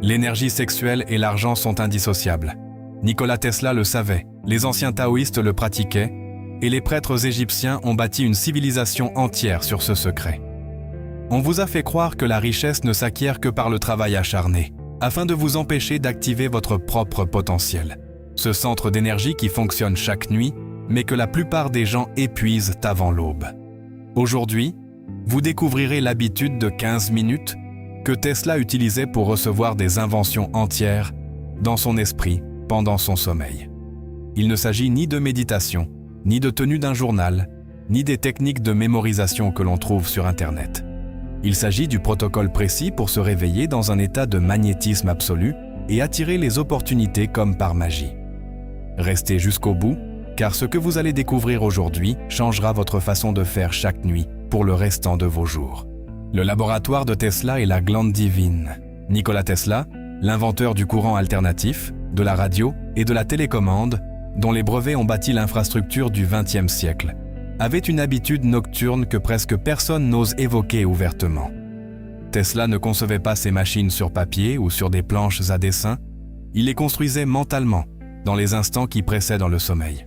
L'énergie sexuelle et l'argent sont indissociables. Nikola Tesla le savait, les anciens taoïstes le pratiquaient, et les prêtres égyptiens ont bâti une civilisation entière sur ce secret. On vous a fait croire que la richesse ne s'acquiert que par le travail acharné, afin de vous empêcher d'activer votre propre potentiel. Ce centre d'énergie qui fonctionne chaque nuit, mais que la plupart des gens épuisent avant l'aube. Aujourd'hui, vous découvrirez l'habitude de 15 minutes que Tesla utilisait pour recevoir des inventions entières dans son esprit pendant son sommeil. Il ne s'agit ni de méditation, ni de tenue d'un journal, ni des techniques de mémorisation que l'on trouve sur Internet. Il s'agit du protocole précis pour se réveiller dans un état de magnétisme absolu et attirer les opportunités comme par magie. Restez jusqu'au bout, car ce que vous allez découvrir aujourd'hui changera votre façon de faire chaque nuit pour le restant de vos jours. Le laboratoire de Tesla est la glande divine. Nikola Tesla, l'inventeur du courant alternatif, de la radio et de la télécommande, dont les brevets ont bâti l'infrastructure du XXe siècle, avait une habitude nocturne que presque personne n'ose évoquer ouvertement. Tesla ne concevait pas ses machines sur papier ou sur des planches à dessin, il les construisait mentalement, dans les instants qui précèdent le sommeil.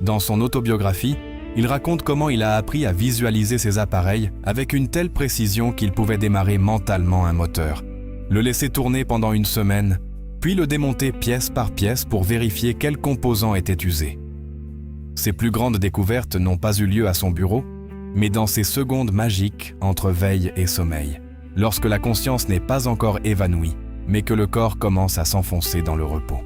Dans son autobiographie, il raconte comment il a appris à visualiser ses appareils avec une telle précision qu'il pouvait démarrer mentalement un moteur, le laisser tourner pendant une semaine, puis le démonter pièce par pièce pour vérifier quels composants étaient usés. Ses plus grandes découvertes n'ont pas eu lieu à son bureau, mais dans ces secondes magiques entre veille et sommeil, lorsque la conscience n'est pas encore évanouie, mais que le corps commence à s'enfoncer dans le repos.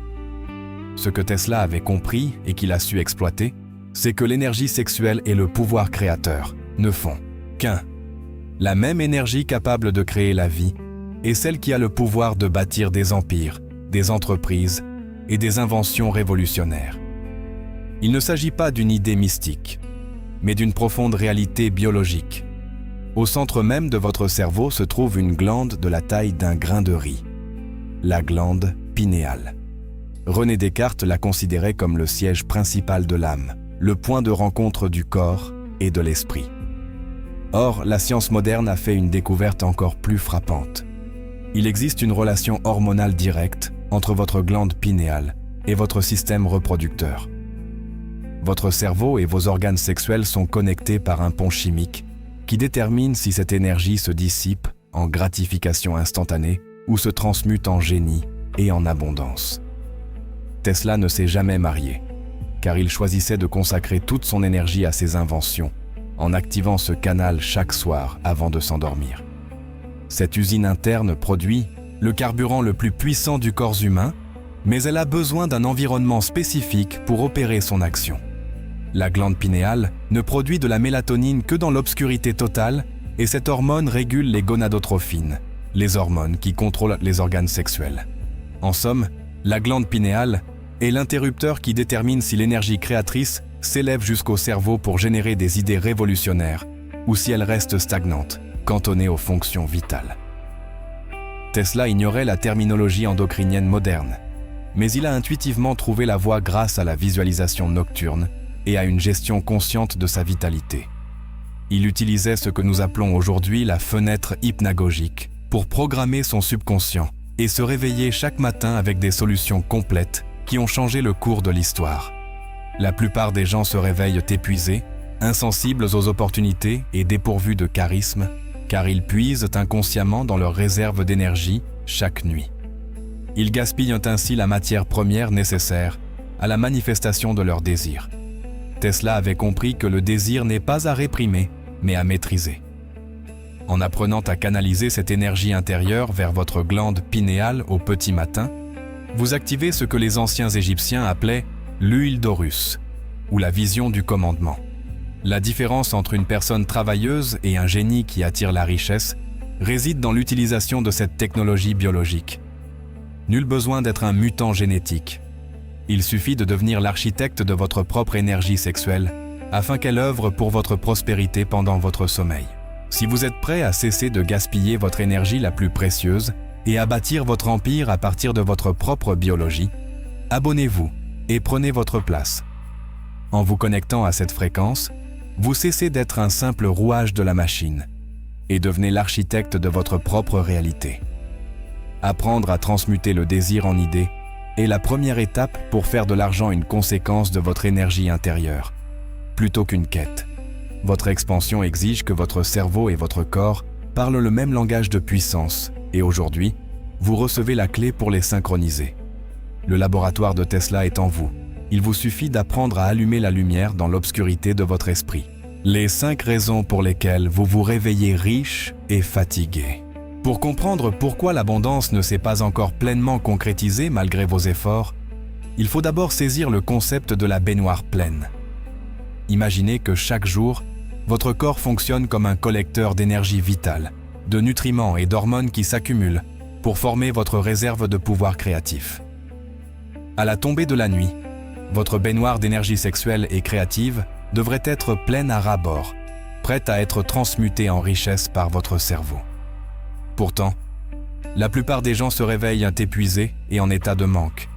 Ce que Tesla avait compris et qu'il a su exploiter, c'est que l'énergie sexuelle et le pouvoir créateur ne font qu'un. La même énergie capable de créer la vie est celle qui a le pouvoir de bâtir des empires, des entreprises et des inventions révolutionnaires. Il ne s'agit pas d'une idée mystique, mais d'une profonde réalité biologique. Au centre même de votre cerveau se trouve une glande de la taille d'un grain de riz, la glande pinéale. René Descartes la considérait comme le siège principal de l'âme, le point de rencontre du corps et de l'esprit. Or, la science moderne a fait une découverte encore plus frappante. Il existe une relation hormonale directe entre votre glande pinéale et votre système reproducteur. Votre cerveau et vos organes sexuels sont connectés par un pont chimique qui détermine si cette énergie se dissipe en gratification instantanée ou se transmute en génie et en abondance. Tesla ne s'est jamais marié, car il choisissait de consacrer toute son énergie à ses inventions, en activant ce canal chaque soir avant de s'endormir. Cette usine interne produit le carburant le plus puissant du corps humain, mais elle a besoin d'un environnement spécifique pour opérer son action. La glande pinéale ne produit de la mélatonine que dans l'obscurité totale et cette hormone régule les gonadotrophines, les hormones qui contrôlent les organes sexuels. En somme, la glande pinéale est l'interrupteur qui détermine si l'énergie créatrice s'élève jusqu'au cerveau pour générer des idées révolutionnaires ou si elle reste stagnante, cantonnée aux fonctions vitales. Tesla ignorait la terminologie endocrinienne moderne, mais il a intuitivement trouvé la voie grâce à la visualisation nocturne et à une gestion consciente de sa vitalité. Il utilisait ce que nous appelons aujourd'hui la fenêtre hypnagogique pour programmer son subconscient et se réveiller chaque matin avec des solutions complètes qui ont changé le cours de l'histoire. La plupart des gens se réveillent épuisés, insensibles aux opportunités et dépourvus de charisme, car ils puisent inconsciemment dans leurs réserves d'énergie chaque nuit. Ils gaspillent ainsi la matière première nécessaire à la manifestation de leurs désirs. Tesla avait compris que le désir n'est pas à réprimer, mais à maîtriser. En apprenant à canaliser cette énergie intérieure vers votre glande pinéale au petit matin, vous activez ce que les anciens Égyptiens appelaient l'huile d'Horus, ou la vision du commandement. La différence entre une personne travailleuse et un génie qui attire la richesse réside dans l'utilisation de cette technologie biologique. Nul besoin d'être un mutant génétique. Il suffit de devenir l'architecte de votre propre énergie sexuelle afin qu'elle œuvre pour votre prospérité pendant votre sommeil. Si vous êtes prêt à cesser de gaspiller votre énergie la plus précieuse et à bâtir votre empire à partir de votre propre biologie, abonnez-vous et prenez votre place. En vous connectant à cette fréquence, vous cessez d'être un simple rouage de la machine et devenez l'architecte de votre propre réalité. Apprendre à transmuter le désir en idée est la première étape pour faire de l'argent une conséquence de votre énergie intérieure, plutôt qu'une quête. Votre expansion exige que votre cerveau et votre corps parlent le même langage de puissance, et aujourd'hui, vous recevez la clé pour les synchroniser. Le laboratoire de Tesla est en vous. Il vous suffit d'apprendre à allumer la lumière dans l'obscurité de votre esprit. Les 5 raisons pour lesquelles vous vous réveillez riche et fatigué. Pour comprendre pourquoi l'abondance ne s'est pas encore pleinement concrétisée malgré vos efforts, il faut d'abord saisir le concept de la baignoire pleine. Imaginez que chaque jour, votre corps fonctionne comme un collecteur d'énergie vitale, de nutriments et d'hormones qui s'accumulent pour former votre réserve de pouvoir créatif. À la tombée de la nuit, votre baignoire d'énergie sexuelle et créative devrait être pleine à ras-bord, prête à être transmutée en richesse par votre cerveau. Pourtant, la plupart des gens se réveillent épuisés et en état de manque,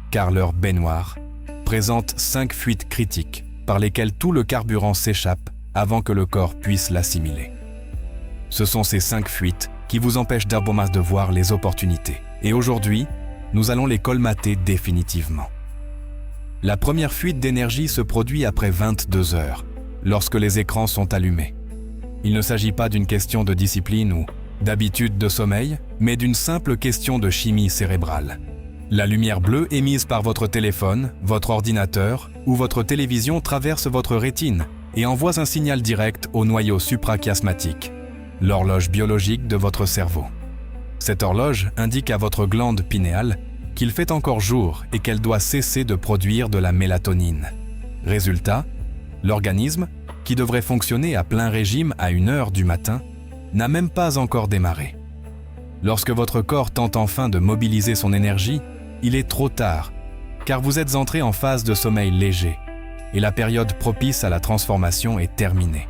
car leur baignoire présente 5 fuites critiques par lesquelles tout le carburant s'échappe avant que le corps puisse l'assimiler. Ce sont ces 5 fuites qui vous empêchent d'abord de voir les opportunités. Et aujourd'hui, nous allons les colmater définitivement. La première fuite d'énergie se produit après 22 heures, lorsque les écrans sont allumés. Il ne s'agit pas d'une question de discipline ou d'habitude de sommeil, mais d'une simple question de chimie cérébrale. La lumière bleue émise par votre téléphone, votre ordinateur ou votre télévision traverse votre rétine et envoie un signal direct au noyau suprachiasmatique, l'horloge biologique de votre cerveau. Cette horloge indique à votre glande pinéale qu'il fait encore jour et qu'elle doit cesser de produire de la mélatonine. Résultat, l'organisme, qui devrait fonctionner à plein régime à 1 heure du matin, n'a même pas encore démarré. Lorsque votre corps tente enfin de mobiliser son énergie, il est trop tard, car vous êtes entré en phase de sommeil léger, et la période propice à la transformation est terminée.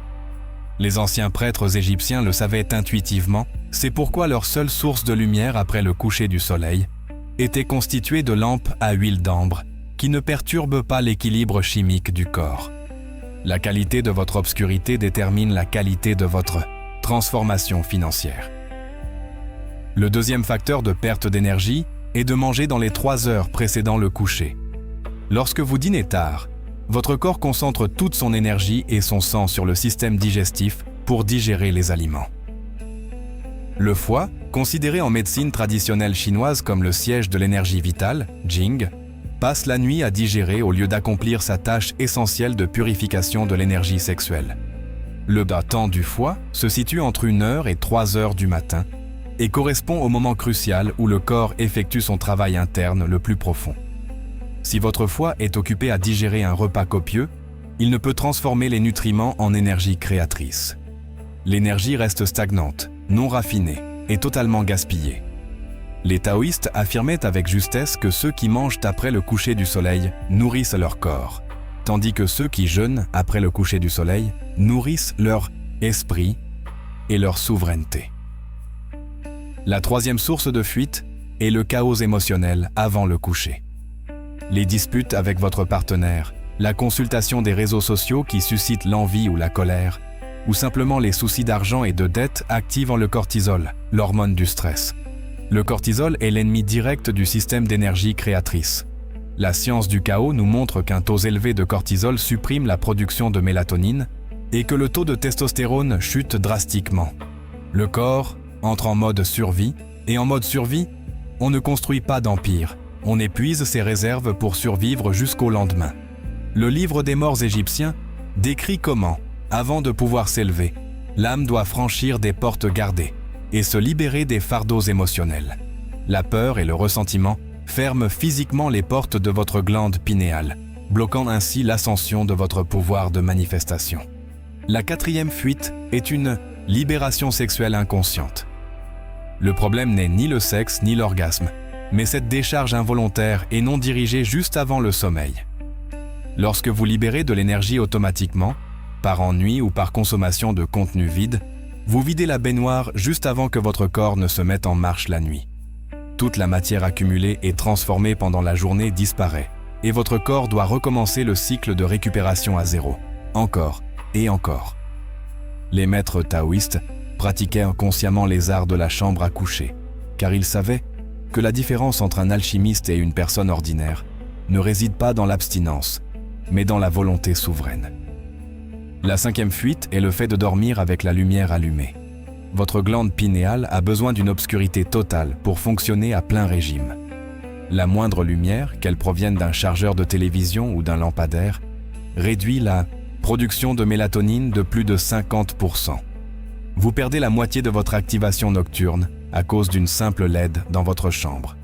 Les anciens prêtres égyptiens le savaient intuitivement, c'est pourquoi leur seule source de lumière après le coucher du soleil était constituée de lampes à huile d'ambre qui ne perturbent pas l'équilibre chimique du corps. La qualité de votre obscurité détermine la qualité de votre transformation financière. Le deuxième facteur de perte d'énergie est de manger dans les 3 heures précédant le coucher. Lorsque vous dînez tard, votre corps concentre toute son énergie et son sang sur le système digestif pour digérer les aliments. Le foie, considéré en médecine traditionnelle chinoise comme le siège de l'énergie vitale, Jing, passe la nuit à digérer au lieu d'accomplir sa tâche essentielle de purification de l'énergie sexuelle. Le temps du foie se situe entre 1 heure et 3 heures du matin et correspond au moment crucial où le corps effectue son travail interne le plus profond. Si votre foie est occupé à digérer un repas copieux, il ne peut transformer les nutriments en énergie créatrice. L'énergie reste stagnante, non raffinée et totalement gaspillée. Les taoïstes affirmaient avec justesse que ceux qui mangent après le coucher du soleil nourrissent leur corps, tandis que ceux qui jeûnent après le coucher du soleil nourrissent leur esprit et leur souveraineté. La troisième source de fuite est le chaos émotionnel avant le coucher. Les disputes avec votre partenaire, la consultation des réseaux sociaux qui suscitent l'envie ou la colère, ou simplement les soucis d'argent et de dette activant le cortisol, l'hormone du stress. Le cortisol est l'ennemi direct du système d'énergie créatrice. La science du chaos nous montre qu'un taux élevé de cortisol supprime la production de mélatonine et que le taux de testostérone chute drastiquement. Le corps entre en mode survie, et en mode survie, on ne construit pas d'empire, on épuise ses réserves pour survivre jusqu'au lendemain. Le livre des morts égyptiens décrit comment, avant de pouvoir s'élever, l'âme doit franchir des portes gardées et se libérer des fardeaux émotionnels. La peur et le ressentiment ferment physiquement les portes de votre glande pinéale, bloquant ainsi l'ascension de votre pouvoir de manifestation. La quatrième fuite est une libération sexuelle inconsciente. Le problème n'est ni le sexe ni l'orgasme, mais cette décharge involontaire et non dirigée juste avant le sommeil. Lorsque vous libérez de l'énergie automatiquement, par ennui ou par consommation de contenu vide, vous videz la baignoire juste avant que votre corps ne se mette en marche la nuit. Toute la matière accumulée et transformée pendant la journée disparaît, et votre corps doit recommencer le cycle de récupération à zéro, encore et encore. Les maîtres taoïstes pratiquaient inconsciemment les arts de la chambre à coucher, car ils savaient que la différence entre un alchimiste et une personne ordinaire ne réside pas dans l'abstinence, mais dans la volonté souveraine. La 5e fuite est le fait de dormir avec la lumière allumée. Votre glande pinéale a besoin d'une obscurité totale pour fonctionner à plein régime. La moindre lumière, qu'elle provienne d'un chargeur de télévision ou d'un lampadaire, réduit la production de mélatonine de plus de 50%. Vous perdez la moitié de votre activation nocturne à cause d'une simple LED dans votre chambre.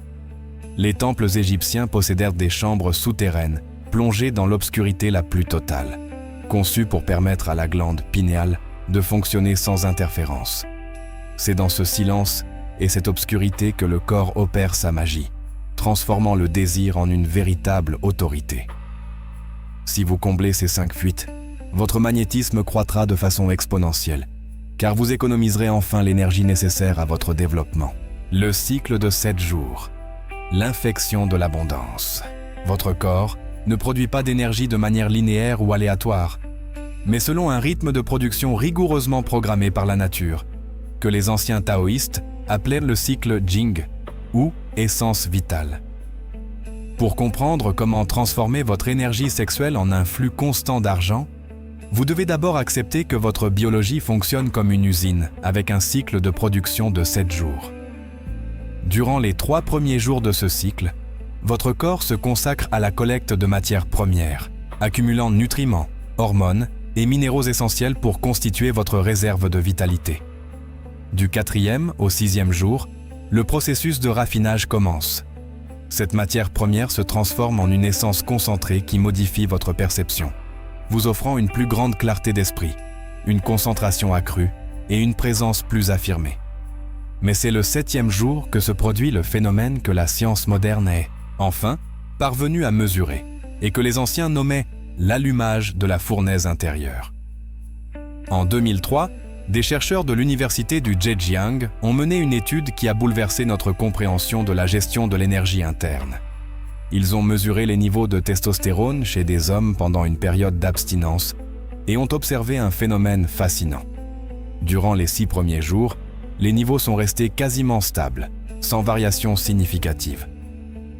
Les temples égyptiens possédèrent des chambres souterraines, plongées dans l'obscurité la plus totale, conçues pour permettre à la glande pinéale de fonctionner sans interférence. C'est dans ce silence et cette obscurité que le corps opère sa magie, transformant le désir en une véritable autorité. Si vous comblez ces 5 fuites, votre magnétisme croîtra de façon exponentielle, car vous économiserez enfin l'énergie nécessaire à votre développement. Le cycle de 7 jours. L'infection de l'abondance. Votre corps ne produit pas d'énergie de manière linéaire ou aléatoire, mais selon un rythme de production rigoureusement programmé par la nature, que les anciens taoïstes appelaient le cycle Jing, ou essence vitale. Pour comprendre comment transformer votre énergie sexuelle en un flux constant d'argent, vous devez d'abord accepter que votre biologie fonctionne comme une usine, avec un cycle de production de 7 jours. Durant les 3 premiers jours de ce cycle, votre corps se consacre à la collecte de matières premières, accumulant nutriments, hormones et minéraux essentiels pour constituer votre réserve de vitalité. Du 4e au 6e jour, le processus de raffinage commence. Cette matière première se transforme en une essence concentrée qui modifie votre perception, vous offrant une plus grande clarté d'esprit, une concentration accrue et une présence plus affirmée. Mais c'est le 7e jour que se produit le phénomène que la science moderne est, enfin, parvenue à mesurer, et que les anciens nommaient l'allumage de la fournaise intérieure. En 2003, des chercheurs de l'université du Zhejiang ont mené une étude qui a bouleversé notre compréhension de la gestion de l'énergie interne. Ils ont mesuré les niveaux de testostérone chez des hommes pendant une période d'abstinence et ont observé un phénomène fascinant. Durant les 6 premiers jours, les niveaux sont restés quasiment stables, sans variation significative.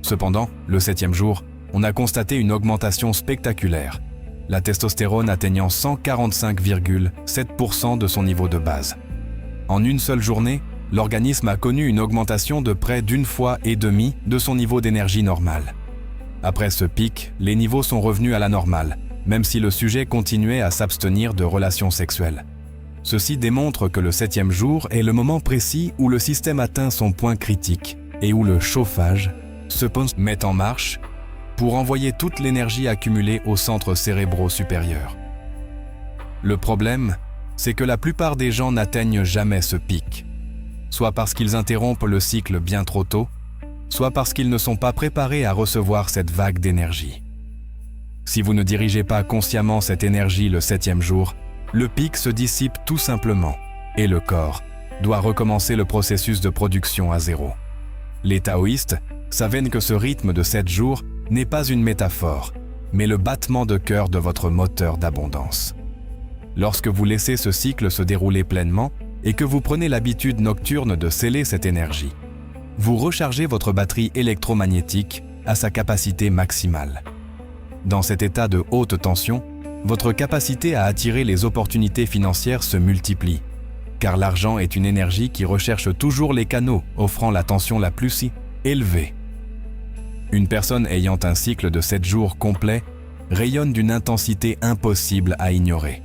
Cependant, le 7e jour, on a constaté une augmentation spectaculaire, la testostérone atteignant 145,7% de son niveau de base. En une seule journée, l'organisme a connu une augmentation de près d'1,5 fois de son niveau d'énergie normale. Après ce pic, les niveaux sont revenus à la normale, même si le sujet continuait à s'abstenir de relations sexuelles. Ceci démontre que le 7e jour est le moment précis où le système atteint son point critique et où le chauffage se met en marche pour envoyer toute l'énergie accumulée aux centres cérébraux supérieurs. Le problème, c'est que la plupart des gens n'atteignent jamais ce pic, soit parce qu'ils interrompent le cycle bien trop tôt, soit parce qu'ils ne sont pas préparés à recevoir cette vague d'énergie. Si vous ne dirigez pas consciemment cette énergie le 7e jour, le pic se dissipe tout simplement, et le corps doit recommencer le processus de production à zéro. Les taoïstes savaient que ce rythme de 7 jours n'est pas une métaphore, mais le battement de cœur de votre moteur d'abondance. Lorsque vous laissez ce cycle se dérouler pleinement et que vous prenez l'habitude nocturne de sceller cette énergie, vous rechargez votre batterie électromagnétique à sa capacité maximale. Dans cet état de haute tension, votre capacité à attirer les opportunités financières se multiplie, car l'argent est une énergie qui recherche toujours les canaux offrant la tension la plus élevée. Une personne ayant un cycle de 7 jours complet rayonne d'une intensité impossible à ignorer.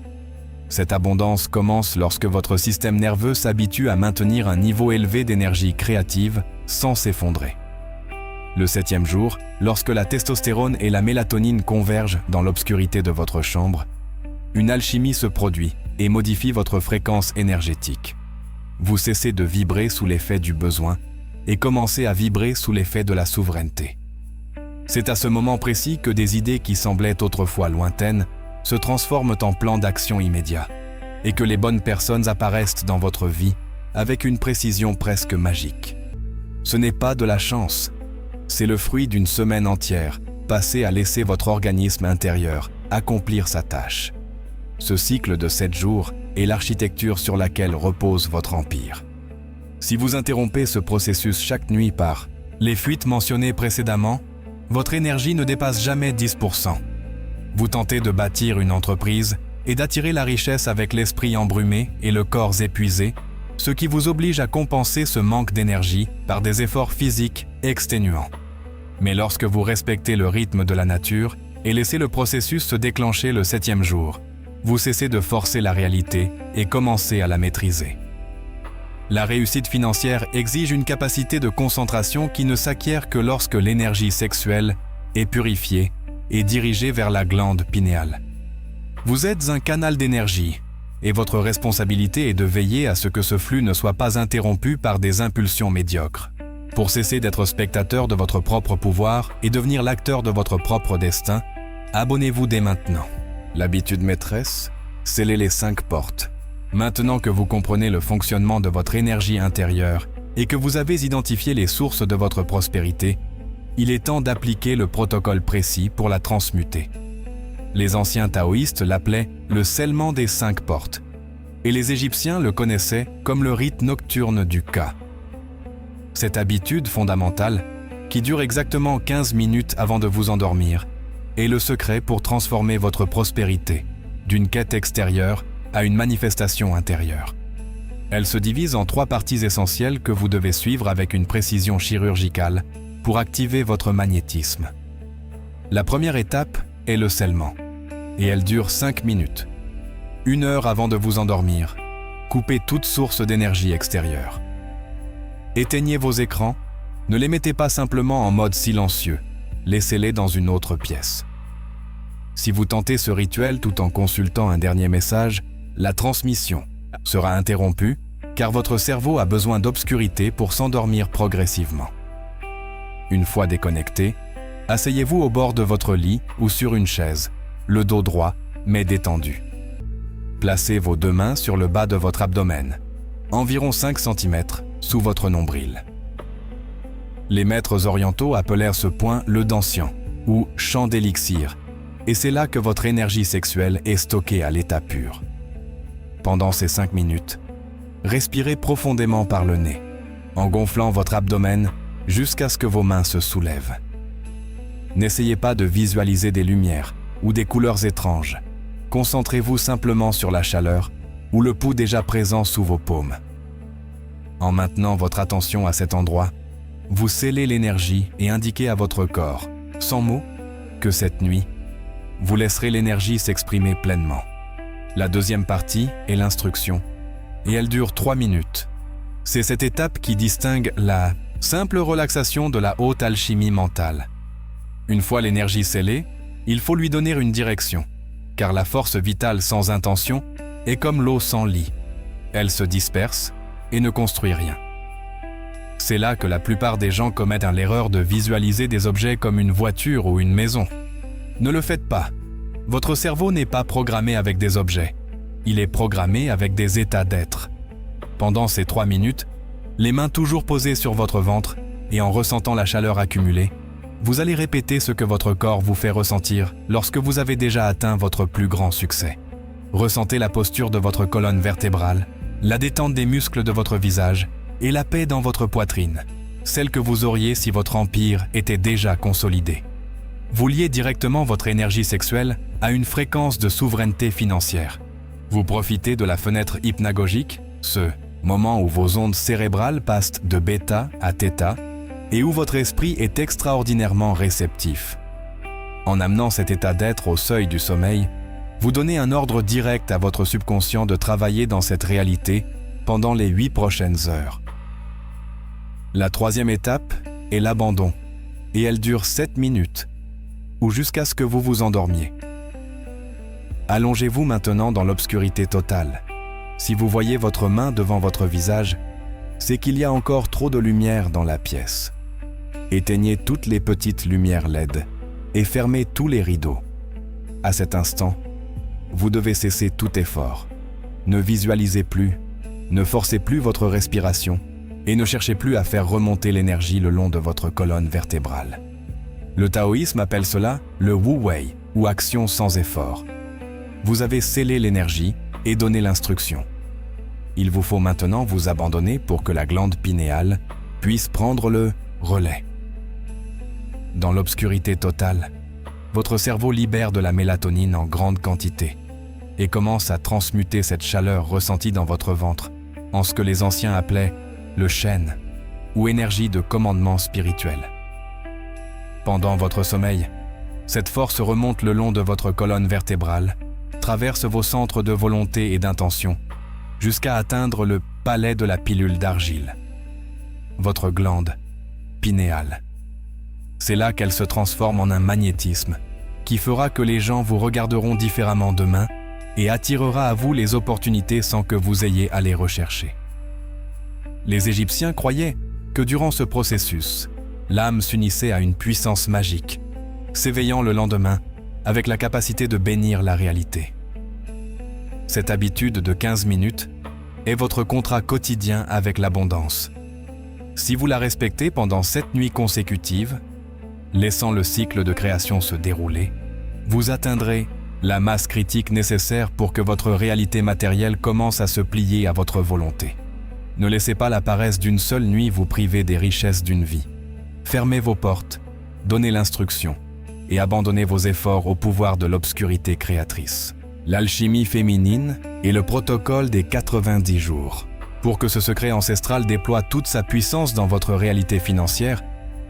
Cette abondance commence lorsque votre système nerveux s'habitue à maintenir un niveau élevé d'énergie créative sans s'effondrer. Le 7e jour, lorsque la testostérone et la mélatonine convergent dans l'obscurité de votre chambre, une alchimie se produit et modifie votre fréquence énergétique. Vous cessez de vibrer sous l'effet du besoin et commencez à vibrer sous l'effet de la souveraineté. C'est à ce moment précis que des idées qui semblaient autrefois lointaines se transforment en plans d'action immédiats et que les bonnes personnes apparaissent dans votre vie avec une précision presque magique. Ce n'est pas de la chance, c'est le fruit d'une semaine entière passée à laisser votre organisme intérieur accomplir sa tâche. Ce cycle de 7 jours est l'architecture sur laquelle repose votre empire. Si vous interrompez ce processus chaque nuit par Les fuites mentionnées précédemment, votre énergie ne dépasse jamais 10%. Vous tentez de bâtir une entreprise et d'attirer la richesse avec l'esprit embrumé et le corps épuisé, ce qui vous oblige à compenser ce manque d'énergie par des efforts physiques exténuants. Mais lorsque vous respectez le rythme de la nature et laissez le processus se déclencher le 7e jour, vous cessez de forcer la réalité et commencez à la maîtriser. La réussite financière exige une capacité de concentration qui ne s'acquiert que lorsque l'énergie sexuelle est purifiée et dirigée vers la glande pinéale. Vous êtes un canal d'énergie et votre responsabilité est de veiller à ce que ce flux ne soit pas interrompu par des impulsions médiocres. Pour cesser d'être spectateur de votre propre pouvoir et devenir l'acteur de votre propre destin, abonnez-vous dès maintenant. L'habitude maîtresse, scellez les 5 portes. Maintenant que vous comprenez le fonctionnement de votre énergie intérieure et que vous avez identifié les sources de votre prospérité, il est temps d'appliquer le protocole précis pour la transmuter. Les anciens taoïstes l'appelaient le scellement des 5 portes, et les Égyptiens le connaissaient comme le rite nocturne du Ka. Cette habitude fondamentale, qui dure exactement 15 minutes avant de vous endormir, est le secret pour transformer votre prospérité d'une quête extérieure à une manifestation intérieure. Elle se divise en 3 parties essentielles que vous devez suivre avec une précision chirurgicale pour activer votre magnétisme. La première étape est le scellement, et elle dure 5 minutes. 1 heure avant de vous endormir, coupez toute source d'énergie extérieure. Éteignez vos écrans, ne les mettez pas simplement en mode silencieux, laissez-les dans une autre pièce. Si vous tentez ce rituel tout en consultant un dernier message, la transmission sera interrompue car votre cerveau a besoin d'obscurité pour s'endormir progressivement. Une fois déconnecté, asseyez-vous au bord de votre lit ou sur une chaise, le dos droit mais détendu. Placez vos 2 mains sur le bas de votre abdomen, environ 5 cm sous votre nombril. Les maîtres orientaux appelèrent ce point le dantian ou champ d'élixir, et c'est là que votre énergie sexuelle est stockée à l'état pur. Pendant ces 5 minutes, respirez profondément par le nez, en gonflant votre abdomen jusqu'à ce que vos mains se soulèvent. N'essayez pas de visualiser des lumières ou des couleurs étranges. Concentrez-vous simplement sur la chaleur ou le pouls déjà présent sous vos paumes. En maintenant votre attention à cet endroit, vous scellez l'énergie et indiquez à votre corps, sans mots, que cette nuit, vous laisserez l'énergie s'exprimer pleinement. La deuxième partie est l'instruction, et elle dure 3 minutes. C'est cette étape qui distingue la simple relaxation de la haute alchimie mentale. Une fois l'énergie scellée, il faut lui donner une direction, car la force vitale sans intention est comme l'eau sans lit. Elle se disperse et ne construit rien. C'est là que la plupart des gens commettent l'erreur de visualiser des objets comme une voiture ou une maison. Ne le faites pas. Votre cerveau n'est pas programmé avec des objets. Il est programmé avec des états d'être. Pendant ces 3 minutes, les mains toujours posées sur votre ventre et en ressentant la chaleur accumulée, vous allez répéter ce que votre corps vous fait ressentir lorsque vous avez déjà atteint votre plus grand succès. Ressentez la posture de votre colonne vertébrale, la détente des muscles de votre visage et la paix dans votre poitrine, celle que vous auriez si votre empire était déjà consolidé. Vous liez directement votre énergie sexuelle à une fréquence de souveraineté financière. Vous profitez de la fenêtre hypnagogique, ce moment où vos ondes cérébrales passent de bêta à θ et où votre esprit est extraordinairement réceptif. En amenant cet état d'être au seuil du sommeil, vous donnez un ordre direct à votre subconscient de travailler dans cette réalité pendant les 8 prochaines heures. La troisième étape est l'abandon, et elle dure 7 minutes, ou jusqu'à ce que vous vous endormiez. Allongez-vous maintenant dans l'obscurité totale. Si vous voyez votre main devant votre visage, c'est qu'il y a encore trop de lumière dans la pièce. Éteignez toutes les petites lumières LED et fermez tous les rideaux. À cet instant, vous devez cesser tout effort. Ne visualisez plus, ne forcez plus votre respiration et ne cherchez plus à faire remonter l'énergie le long de votre colonne vertébrale. Le taoïsme appelle cela le Wu Wei ou action sans effort. Vous avez scellé l'énergie et donné l'instruction. Il vous faut maintenant vous abandonner pour que la glande pinéale puisse prendre le relais. dans l'obscurité totale, votre cerveau libère de la mélatonine en grande quantité et commence à transmuter cette chaleur ressentie dans votre ventre en ce que les anciens appelaient le chêne ou énergie de commandement spirituel. Pendant votre sommeil, cette force remonte le long de votre colonne vertébrale, traverse vos centres de volonté et d'intention, jusqu'à atteindre le palais de la pilule d'argile, votre glande pinéale. C'est là qu'elle se transforme en un magnétisme qui fera que les gens vous regarderont différemment demain et attirera à vous les opportunités sans que vous ayez à les rechercher. Les Égyptiens croyaient que durant ce processus, l'âme s'unissait à une puissance magique, s'éveillant le lendemain avec la capacité de bénir la réalité. Cette habitude de 15 minutes est votre contrat quotidien avec l'abondance. Si vous la respectez pendant 7 nuits consécutives, laissant le cycle de création se dérouler, vous atteindrez la masse critique nécessaire pour que votre réalité matérielle commence à se plier à votre volonté. Ne laissez pas la paresse d'une seule nuit vous priver des richesses d'une vie. Fermez vos portes, donnez l'instruction et abandonnez vos efforts au pouvoir de l'obscurité créatrice. L'alchimie féminine est le protocole des 90 jours. Pour que ce secret ancestral déploie toute sa puissance dans votre réalité financière,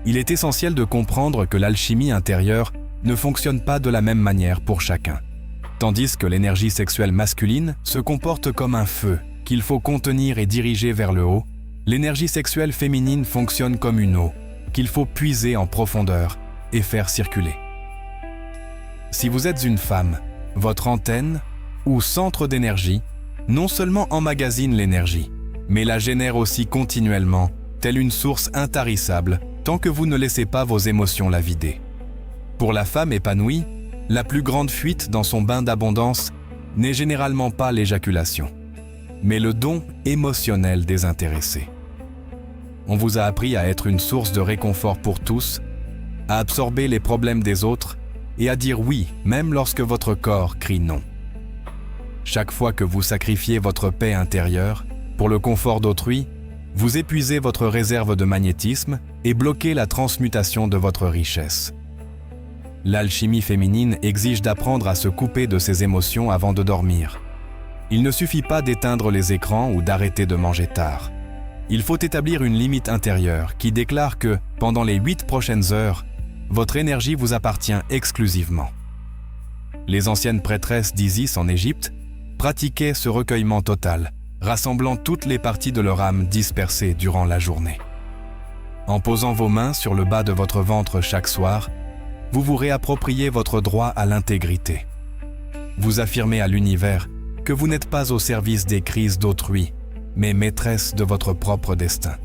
il est essentiel de comprendre que l'alchimie intérieure ne fonctionne pas de la même manière pour chacun. Tandis que l'énergie sexuelle masculine se comporte comme un feu qu'il faut contenir et diriger vers le haut, l'énergie sexuelle féminine fonctionne comme une eau qu'il faut puiser en profondeur et faire circuler. Si vous êtes une femme, votre antenne ou centre d'énergie non seulement emmagasine l'énergie, mais la génère aussi continuellement, telle une source intarissable, tant que vous ne laissez pas vos émotions la vider. Pour la femme épanouie, la plus grande fuite dans son bain d'abondance n'est généralement pas l'éjaculation, mais le don émotionnel désintéressé. On vous a appris à être une source de réconfort pour tous, à absorber les problèmes des autres et à dire oui, même lorsque votre corps crie non. Chaque fois que vous sacrifiez votre paix intérieure pour le confort d'autrui, vous épuisez votre réserve de magnétisme et bloquez la transmutation de votre richesse. L'alchimie féminine exige d'apprendre à se couper de ses émotions avant de dormir. Il ne suffit pas d'éteindre les écrans ou d'arrêter de manger tard. Il faut établir une limite intérieure qui déclare que, pendant les 8 prochaines heures, votre énergie vous appartient exclusivement. Les anciennes prêtresses d'Isis en Égypte pratiquaient ce recueillement total, rassemblant toutes les parties de leur âme dispersées durant la journée. En posant vos mains sur le bas de votre ventre chaque soir, vous vous réappropriez votre droit à l'intégrité. Vous affirmez à l'univers que vous n'êtes pas au service des crises d'autrui, mais maîtresse de votre propre destin.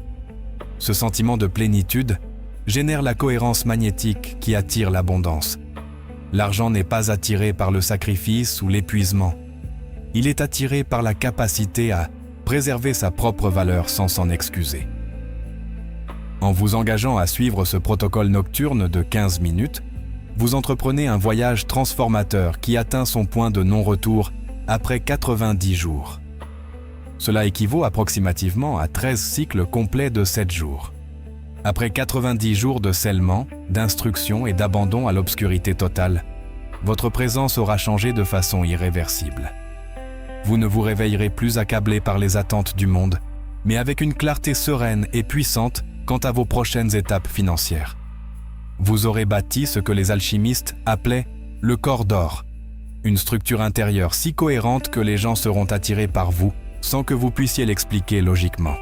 Ce sentiment de plénitude génère la cohérence magnétique qui attire l'abondance. L'argent n'est pas attiré par le sacrifice ou l'épuisement. Il est attiré par la capacité à préserver sa propre valeur sans s'en excuser. En vous engageant à suivre ce protocole nocturne de 15 minutes, vous entreprenez un voyage transformateur qui atteint son point de non-retour après 90 jours. Cela équivaut approximativement à 13 cycles complets de 7 jours. Après 90 jours de scellement, d'instruction et d'abandon à l'obscurité totale, votre présence aura changé de façon irréversible. Vous ne vous réveillerez plus accablé par les attentes du monde, mais avec une clarté sereine et puissante quant à vos prochaines étapes financières. Vous aurez bâti ce que les alchimistes appelaient le corps d'or, une structure intérieure si cohérente que les gens seront attirés par vous sans que vous puissiez l'expliquer logiquement.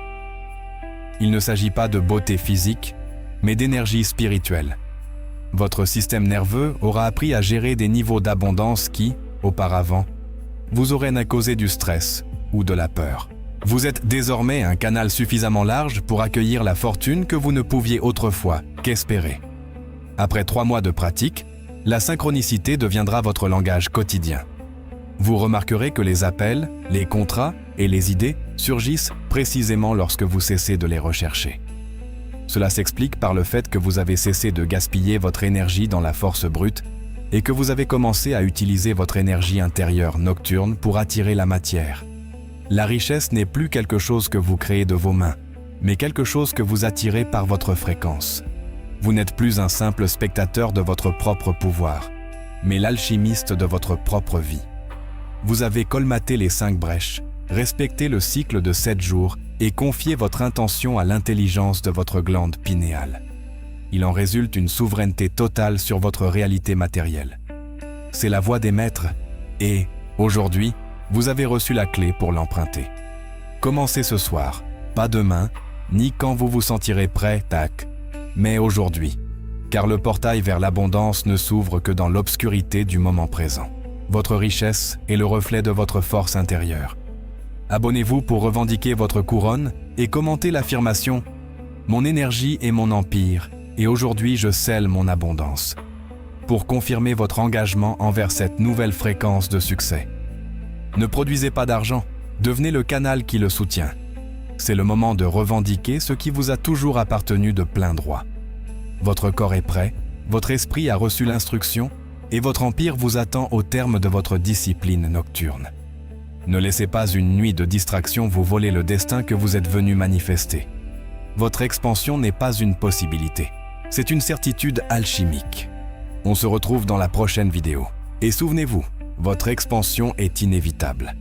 Il ne s'agit pas de beauté physique, mais d'énergie spirituelle. Votre système nerveux aura appris à gérer des niveaux d'abondance qui, auparavant, vous auraient causé du stress ou de la peur. Vous êtes désormais un canal suffisamment large pour accueillir la fortune que vous ne pouviez autrefois qu'espérer. Après 3 mois de pratique, la synchronicité deviendra votre langage quotidien. Vous remarquerez que les appels, les contrats et les idées surgissent précisément lorsque vous cessez de les rechercher. Cela s'explique par le fait que vous avez cessé de gaspiller votre énergie dans la force brute et que vous avez commencé à utiliser votre énergie intérieure nocturne pour attirer la matière. La richesse n'est plus quelque chose que vous créez de vos mains, mais quelque chose que vous attirez par votre fréquence. Vous n'êtes plus un simple spectateur de votre propre pouvoir, mais l'alchimiste de votre propre vie. Vous avez colmaté les 5 brèches, respecté le cycle de 7 jours et confié votre intention à l'intelligence de votre glande pinéale. Il en résulte une souveraineté totale sur votre réalité matérielle. C'est la voie des maîtres et, aujourd'hui, vous avez reçu la clé pour l'emprunter. Commencez ce soir, pas demain, ni quand vous vous sentirez prêt, tac, mais aujourd'hui, car le portail vers l'abondance ne s'ouvre que dans l'obscurité du moment présent. Votre richesse est le reflet de votre force intérieure. Abonnez-vous pour revendiquer votre couronne et commentez l'affirmation « Mon énergie est mon empire, et aujourd'hui je scelle mon abondance » pour confirmer votre engagement envers cette nouvelle fréquence de succès. Ne produisez pas d'argent, devenez le canal qui le soutient. C'est le moment de revendiquer ce qui vous a toujours appartenu de plein droit. Votre corps est prêt, votre esprit a reçu l'instruction et votre empire vous attend au terme de votre discipline nocturne. Ne laissez pas une nuit de distraction vous voler le destin que vous êtes venu manifester. Votre expansion n'est pas une possibilité, c'est une certitude alchimique. On se retrouve dans la prochaine vidéo. Et souvenez-vous, votre expansion est inévitable.